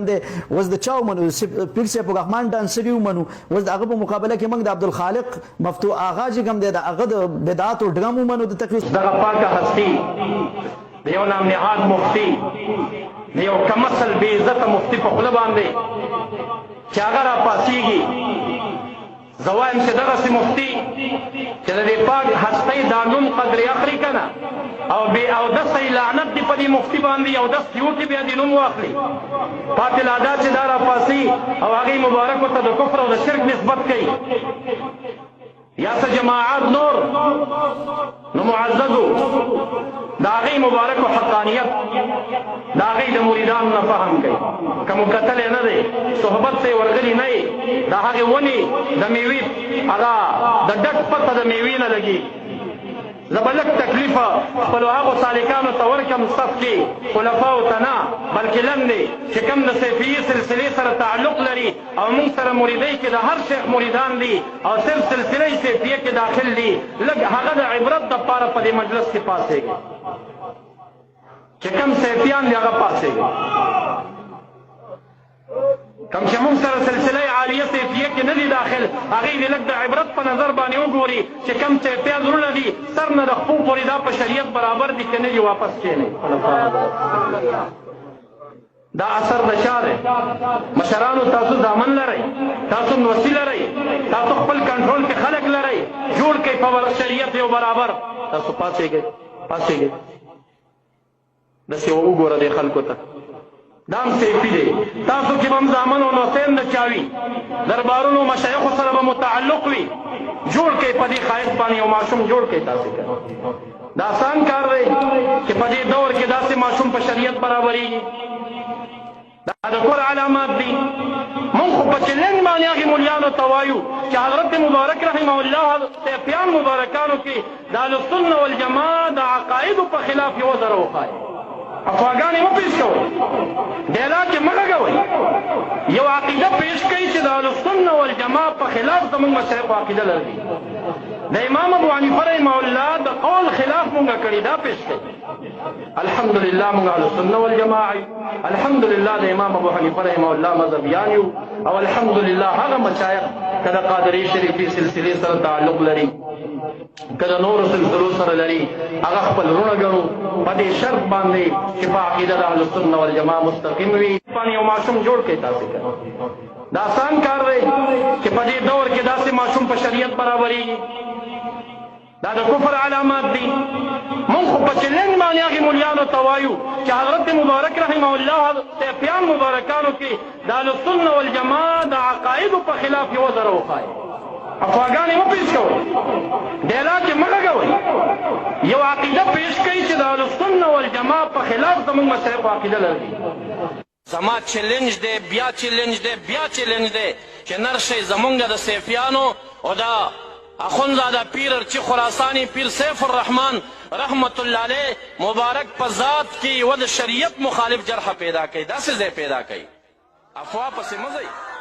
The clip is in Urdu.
دے وز د چاو منو پیر سے په رحمان ډانسري ومنو وز د هغه په مقابله کې موږ د عبدالخالق مفتو آغا چې کوم دی د هغه د بدعات او ډرام ومنو د تکلیف دغه پاکه هستی د یو نام نهاد مفتی د یو کمسل بې عزته مفتی په خوله باندې چې هغه راپاڅېږي زه وایم چې دغسې مفتي چې د دې پاک هستۍ دا نوم قدرې اخلي که نه او دسې لعنت دې په دې مفتي باندې او دس یوټې بیا دې نوم واخلي پاتې لا دا چې دا راپاسي او هغې مبارکو ته د کفر او د شرک نسبت کوي یا څه جماعات نور نو معززو د هغې مبارکو حقانیت د هغې د مریدانو نه فهم کوي که مو کتلی نه دی صحبت ته یې ورغلي نه یې د هغې ونې د میوې هغه د ډک پته د میوې نه لګېږي زه به لږ تکلیفه خپلو هغو سالکانو ته ورکړم صف کې خلفاو ته نه بلکې لنډې چې کوم د صفیې سلسلې سره تعلق لري او موږ سره مریدۍ کې د هر شیخ مریدان دي او صرف سلسله صفیې کې داخل دي لږ هغه د عبرت دپاره په دې مجلس کې پاڅېږي چې کوم صفیان دي هغه پاڅېږي کم چې موږ سره سلسله عالیه صفیه کې نه دي داخل هغې دې لږ د عبرت په نظر باندې وګوري چې کم صفیه زړونه دي سر نه د خپو پورې دا په شریعت برابر دي که نه دي واپس کښېنئ دا اثر د چا دی مشرانو تاسو دامن لرئ تاسو نوسي لرئ تاسو خپل کنټرول کې خلک لرئ جوړ کئ په شریعت یو برابر تاسو پاڅېږئ پاڅېږئ داسې وګوره دې خلکو ته دام سیفی دی تاسو کې به هم زامن او نوسین د چا وي دربارونو مشایخو سره به متعلق وي جوړ کئ په دې ښایست باندې یو ماشوم جوړ کئ تاسې دا آسان کار دی چې په دې دور کې داسې ماشوم په شریعت برابرېږي دا د کور علامات دي مونږ خو په چلنج باندې هغې مولیانو ته وایو چې حضرت مبارک رحمه الله صفیان مبارکانو کې د اهلسنه والجماعه د عقایدو په خلاف یې وزره وښایي افواګانې مه پیش کوئ ډیلاګ یې مه غږوئ یو عقیده پیش کوئ چې د اهلسنه والجماعه په خلاف زموږ مشایخو عقیده لري د امام ابو حنیفه رحمه الله د قول خلاف مونږ کړي دا پیش کوي الحمدلله مونږ اهلسنه والجماعه الحمدلله د امام ابو حنیفه رحمه الله مذهبیان یو او الحمدلله هغه مشایخ که د قادري شریفي سلسلې سره تعلق لري که د نورو سلسلو سره لري هغه خپل وروڼه ګڼو په دې شرط باندې چې په عقیده د اهلسنه والجماعه مستقیم وي باندې یو ماشوم جوړ کړئ تاسې دا آسان کار دی چې په دې دور کې داسې ماشوم په شریعت برابرېږي دا د کفر علامات دي مونږ خو په چلنج باندې هغې مولیانو ته وایو چې حضرت مبارک رحمه الله صفیان مبارکانو کې د اهلسنه والجماعه د عقایدو په خلاف یې وزره وښایي افواګانې مه پیش کوئ ډیلاګ یې مه غږوئ یو عقیده پیش کوئ چې د اهلسنه والجماعه په خلاف زموږ مشایخو عقیده لري زما چلنج دی بیا چلنج دی بیا چلنج دی چې نر شئ زمونږ د صفیانو او د اخونزاده پیر ارچی خراسانی پیر سیف الرحمن رحمت الله علیه مبارک په ذات کې و د شریعت مخالف جرح پیدا کوي داسې ځای پیدا کوي افوا پسې مه ځئ